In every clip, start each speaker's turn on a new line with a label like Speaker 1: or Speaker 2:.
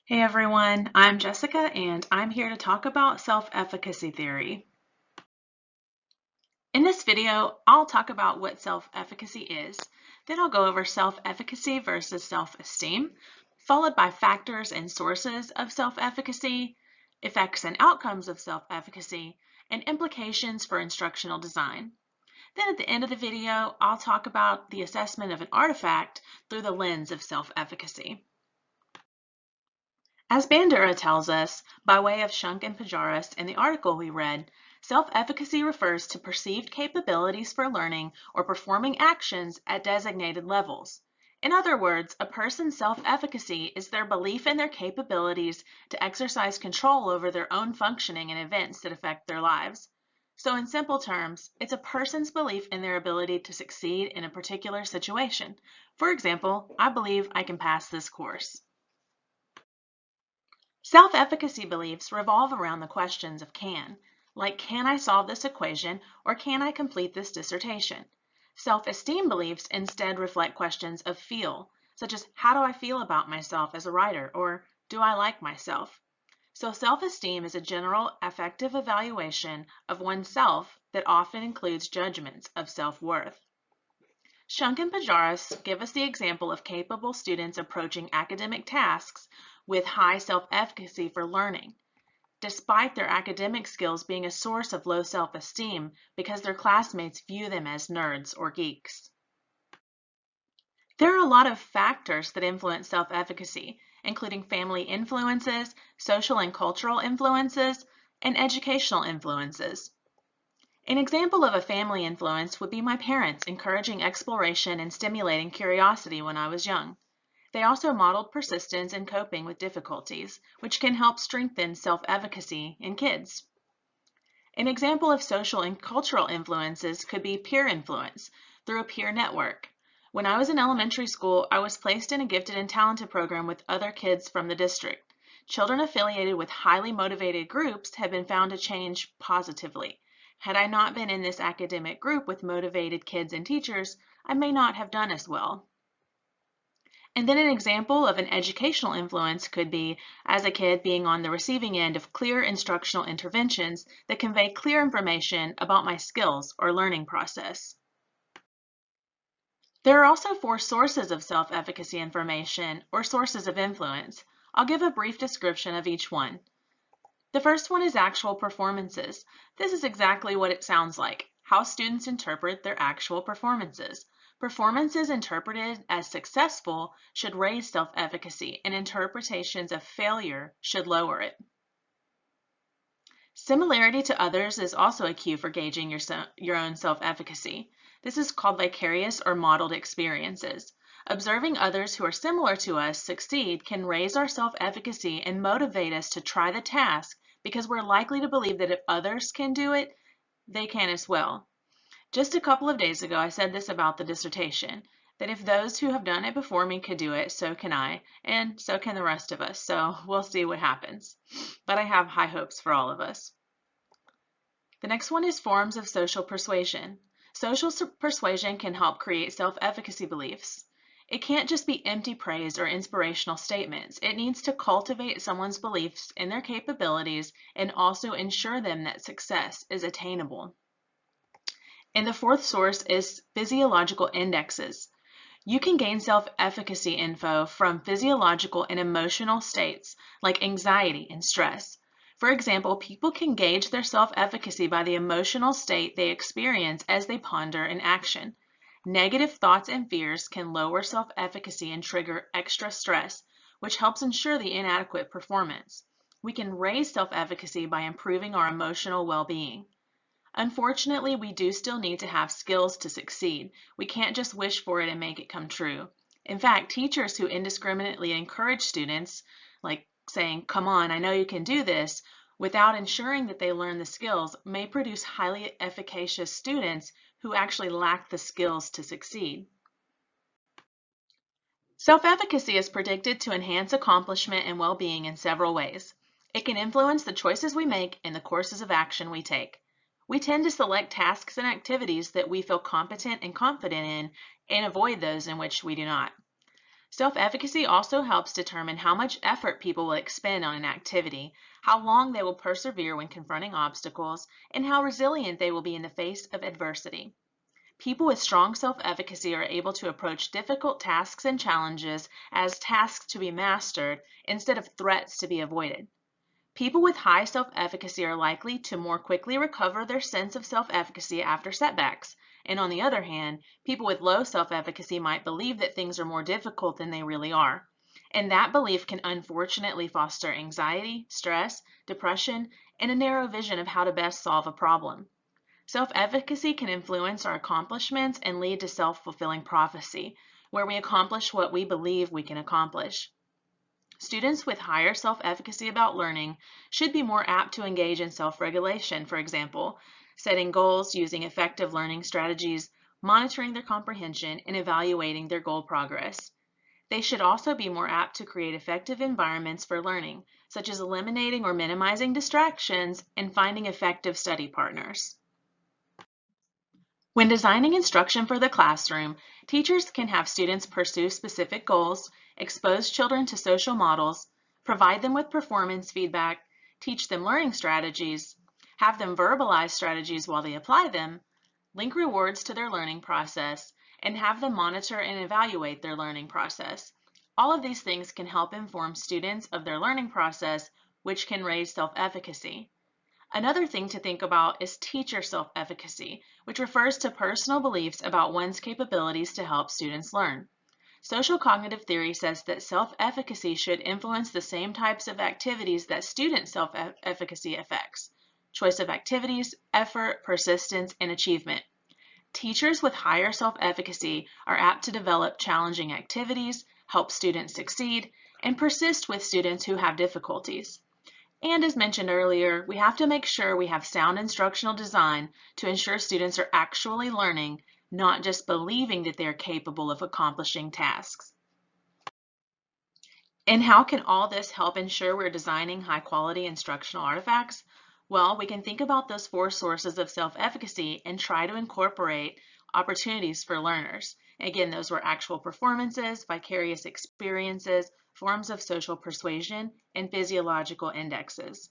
Speaker 1: Hey everyone, I'm Jessica and I'm here to talk about self-efficacy theory. In this video, I'll talk about what self-efficacy is, then I'll go over self-efficacy versus self-esteem, followed by factors and sources of self-efficacy, effects and outcomes of self-efficacy, and implications for instructional design. Then at the end of the video, I'll talk about the assessment of an artifact through the lens of self-efficacy. As Bandura tells us, by way of Shunk and Pajaris in the article we read, self-efficacy refers to perceived capabilities for learning or performing actions at designated levels. In other words, a person's self-efficacy is their belief in their capabilities to exercise control over their own functioning in events that affect their lives. So in simple terms, it's a person's belief in their ability to succeed in a particular situation. For example, I believe I can pass this course. Self-efficacy beliefs revolve around the questions of like can I solve this equation or can I complete this dissertation? Self-esteem beliefs instead reflect questions of feel, such as how do I feel about myself as a writer or do I like myself? So self-esteem is a general affective evaluation of oneself that often includes judgments of self-worth. Shunk and Pajaris give us the example of capable students approaching academic tasks with high self-efficacy for learning, despite their academic skills being a source of low self-esteem because their classmates view them as nerds or geeks. There are a lot of factors that influence self-efficacy, including family influences, social and cultural influences, and educational influences. An example of a family influence would be my parents encouraging exploration and stimulating curiosity when I was young. They also modeled persistence and coping with difficulties, which can help strengthen self-efficacy in kids. An example of social and cultural influences could be peer influence through a peer network. When I was in elementary school, I was placed in a gifted and talented program with other kids from the district. Children affiliated with highly motivated groups have been found to change positively. Had I not been in this academic group with motivated kids and teachers, I may not have done as well. And then an example of an educational influence could be, as a kid, being on the receiving end of clear instructional interventions that convey clear information about my skills or learning process. There are also 4 sources of self-efficacy information, or sources of influence. I'll give a brief description of each one. The first one is actual performances. This is exactly what it sounds like, how students interpret their actual performances. Performances interpreted as successful should raise self-efficacy, and interpretations of failure should lower it. Similarity to others is also a cue for gauging your own self-efficacy. This is called vicarious or modeled experiences. Observing others who are similar to us succeed can raise our self-efficacy and motivate us to try the task because we're likely to believe that if others can do it, they can as well. Just a couple of days ago, I said this about the dissertation, that if those who have done it before me could do it, so can I, and so can the rest of us, so we'll see what happens. But I have high hopes for all of us. The next one is forms of social persuasion. Social persuasion can help create self-efficacy beliefs. It can't just be empty praise or inspirational statements. It needs to cultivate someone's beliefs in their capabilities and also ensure them that success is attainable. And the fourth source is physiological indexes. You can gain self-efficacy info from physiological and emotional states like anxiety and stress. For example, people can gauge their self-efficacy by the emotional state they experience as they ponder an action. Negative thoughts and fears can lower self-efficacy and trigger extra stress, which helps ensure the inadequate performance. We can raise self-efficacy by improving our emotional well-being. Unfortunately, we do still need to have skills to succeed. We can't just wish for it and make it come true. In fact, teachers who indiscriminately encourage students, like saying, "Come on, I know you can do this," without ensuring that they learn the skills, may produce highly efficacious students who actually lack the skills to succeed. Self-efficacy is predicted to enhance accomplishment and well-being in several ways. It can influence the choices we make and the courses of action we take. We tend to select tasks and activities that we feel competent and confident in and avoid those in which we do not. Self-efficacy also helps determine how much effort people will expend on an activity, how long they will persevere when confronting obstacles, and how resilient they will be in the face of adversity. People with strong self-efficacy are able to approach difficult tasks and challenges as tasks to be mastered instead of threats to be avoided. People with high self-efficacy are likely to more quickly recover their sense of self-efficacy after setbacks. And on the other hand, people with low self-efficacy might believe that things are more difficult than they really are. And that belief can unfortunately foster anxiety, stress, depression, and a narrow vision of how to best solve a problem. Self-efficacy can influence our accomplishments and lead to self-fulfilling prophecy, where we accomplish what we believe we can accomplish. Students with higher self-efficacy about learning should be more apt to engage in self-regulation, for example, setting goals, using effective learning strategies, monitoring their comprehension, and evaluating their goal progress. They should also be more apt to create effective environments for learning, such as eliminating or minimizing distractions and finding effective study partners. When designing instruction for the classroom, teachers can have students pursue specific goals, expose children to social models, provide them with performance feedback, teach them learning strategies, have them verbalize strategies while they apply them, link rewards to their learning process, and have them monitor and evaluate their learning process. All of these things can help inform students of their learning process, which can raise self-efficacy. Another thing to think about is teacher self-efficacy, which refers to personal beliefs about one's capabilities to help students learn. Social cognitive theory says that self-efficacy should influence the same types of activities that student self-efficacy affects: choice of activities, effort, persistence, and achievement. Teachers with higher self-efficacy are apt to develop challenging activities, help students succeed, and persist with students who have difficulties. And as mentioned earlier, we have to make sure we have sound instructional design to ensure students are actually learning, not just believing that they're capable of accomplishing tasks. And how can all this help ensure we're designing high-quality instructional artifacts? Well, we can think about those 4 sources of self-efficacy and try to incorporate opportunities for learners. Again, those were actual performances, vicarious experiences, forms of social persuasion, and physiological indexes.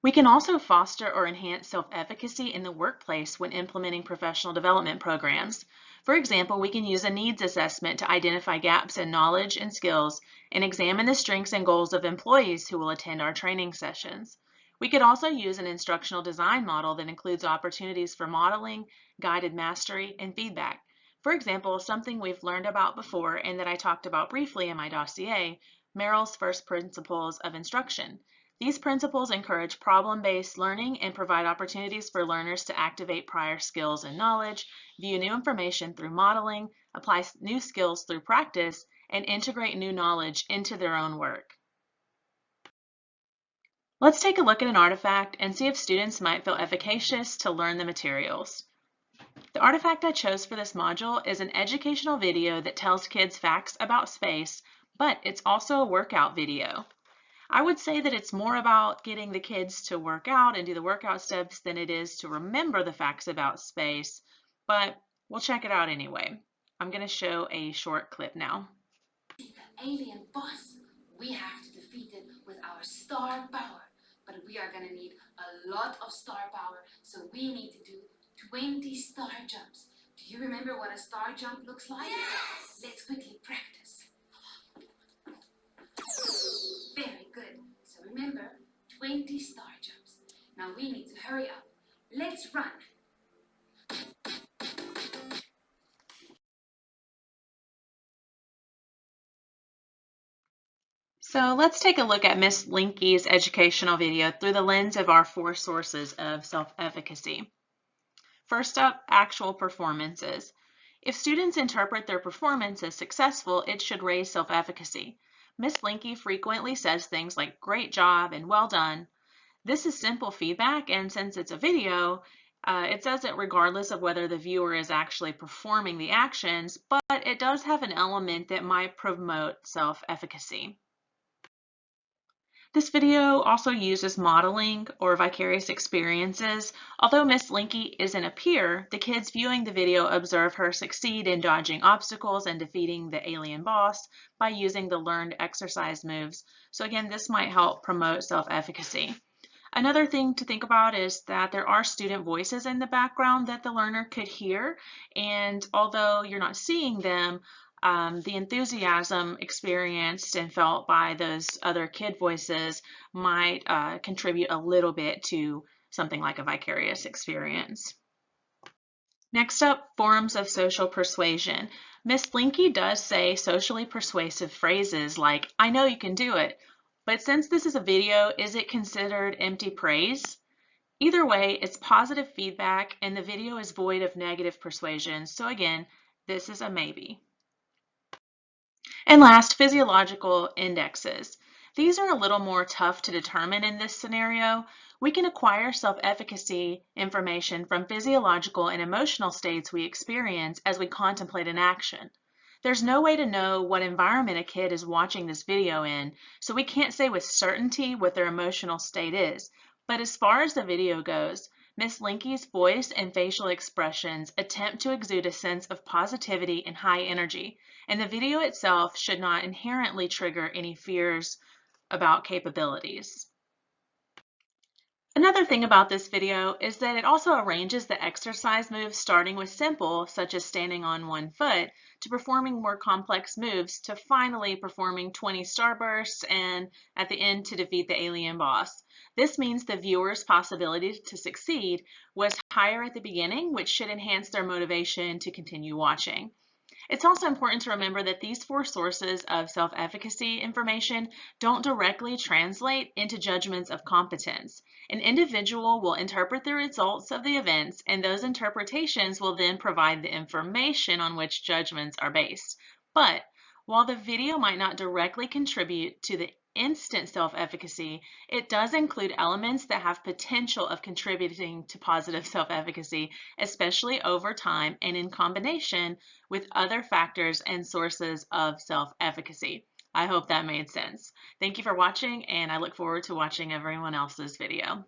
Speaker 1: We can also foster or enhance self-efficacy in the workplace when implementing professional development programs. For example, we can use a needs assessment to identify gaps in knowledge and skills and examine the strengths and goals of employees who will attend our training sessions. We could also use an instructional design model that includes opportunities for modeling, guided mastery, and feedback. For example, something we've learned about before and that I talked about briefly in my dossier, Merrill's first principles of instruction. These principles encourage problem-based learning and provide opportunities for learners to activate prior skills and knowledge, view new information through modeling, apply new skills through practice, and integrate new knowledge into their own work. Let's take a look at an artifact and see if students might feel efficacious to learn the materials. The artifact I chose for this module is an educational video that tells kids facts about space, but it's also a workout video. I would say that it's more about getting the kids to work out and do the workout steps than it is to remember the facts about space, but we'll check it out anyway. I'm going to show a short clip now.
Speaker 2: The alien boss, we have to defeat it with our star power, but we are going to need a lot of star power, so we need to do 20 star jumps. Do you remember what a star jump looks like? Yes! Let's quickly practice. Very good. So remember, 20 star jumps. Now we need to hurry up. Let's run.
Speaker 1: So let's take a look at Miss Linky's educational video through the lens of our 4 sources of self-efficacy. First up, actual performances. If students interpret their performance as successful, it should raise self-efficacy. Miss Linky frequently says things like "great job" and "well done." This is simple feedback, and since it's a video, it says it regardless of whether the viewer is actually performing the actions, but it does have an element that might promote self-efficacy. This video also uses modeling or vicarious experiences. Although Miss Linky isn't a peer, the kids viewing the video observe her succeed in dodging obstacles and defeating the alien boss by using the learned exercise moves. So again, this might help promote self-efficacy. Another thing to think about is that there are student voices in the background that the learner could hear, and although you're not seeing them, the enthusiasm experienced and felt by those other kid voices might contribute a little bit to something like a vicarious experience. Next up, forms of social persuasion. Miss Blinky does say socially persuasive phrases like, "I know you can do it," but since this is a video, is it considered empty praise? Either way, it's positive feedback and the video is void of negative persuasion, so again, this is a maybe. And last, physiological indexes. These are a little more tough to determine in this scenario. We can acquire self-efficacy information from physiological and emotional states we experience as we contemplate an action. There's no way to know what environment a kid is watching this video in, so we can't say with certainty what their emotional state is. But as far as the video goes, Miss Linky's voice and facial expressions attempt to exude a sense of positivity and high energy, and the video itself should not inherently trigger any fears about capabilities. Another thing about this video is that it also arranges the exercise moves starting with simple, such as standing on one foot, to performing more complex moves to finally performing 20 starbursts and at the end to defeat the alien boss. This means the viewer's possibility to succeed was higher at the beginning, which should enhance their motivation to continue watching. It's also important to remember that these four sources of self-efficacy information don't directly translate into judgments of competence. An individual will interpret the results of the events, and those interpretations will then provide the information on which judgments are based. But while the video might not directly contribute to the instant self-efficacy, it does include elements that have potential of contributing to positive self-efficacy, especially over time and in combination with other factors and sources of self-efficacy. I hope that made sense. Thank you for watching, and I look forward to watching everyone else's video.